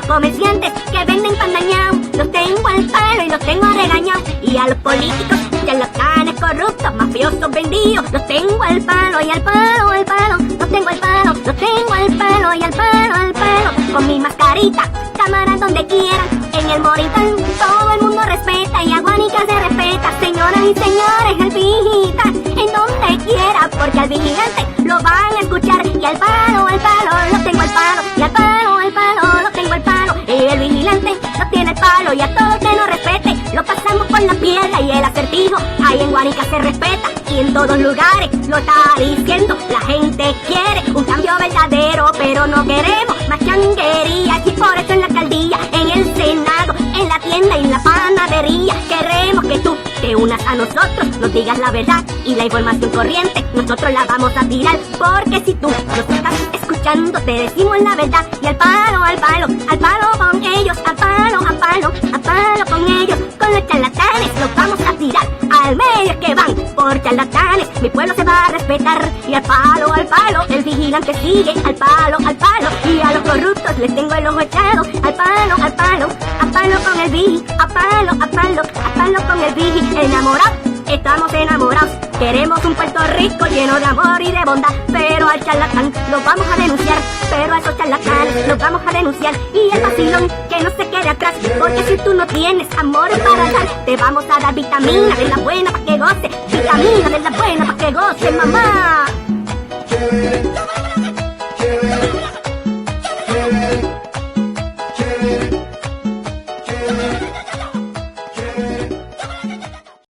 comerciantes que venden pan dañado, los tengo al palo y los tengo regañados. Y a los políticos, charlatanes corruptos, mafiosos vendidos, los tengo al palo y al palo, al palo, los tengo al palo, los tengo al palo y al palo, al palo. Con mi mascarita, cámaras donde quieran, en el monitor todo el mundo respeta y a Guánica se respeta. Señoras y señores, el vigilante en donde quiera, porque al vigilante lo van a escuchar. Y al palo, lo tengo al palo, y al palo, lo tengo al palo. Y el vigilante lo tiene el palo, y a todo que no respete lo pasamos por la piedra. Y el acertijo ahí en Guánica se respeta, y en todos lugares lo está diciendo. La gente quiere un cambio verdadero, pero no queremos más changuería. Y por eso en la alcaldía, en el senado, en la tienda y en la panadería queremos que tú te unas a nosotros, nos digas la verdad y la información corriente, nosotros la vamos a tirar. Porque si tú nos estás escuchando, te decimos la verdad. Y al palo, al palo, al palo con ellos, al palo, al palo, al palo con ellos. Con los charlatanes los vamos a tirar al medio que van por charlatanes. Mi pueblo se va a respetar. Y al palo, el vigilante sigue. Al palo, y a los corruptos les tengo el ojo echado. Al palo, al palo, al palo con el vigi. Al palo, al palo, al palo con el vigi. Enamorados, estamos enamorados. Queremos un Puerto Rico lleno de amor y de bondad. Pero al charlatán los vamos a denunciar. Pero a esos charlatanes los vamos a denunciar. Y el vacilón que no se quede atrás, porque si tú no tienes amor para dar, te vamos a dar vitamina de la buena pa' que goce. Vitamina de la buena pa' que goce, mamá.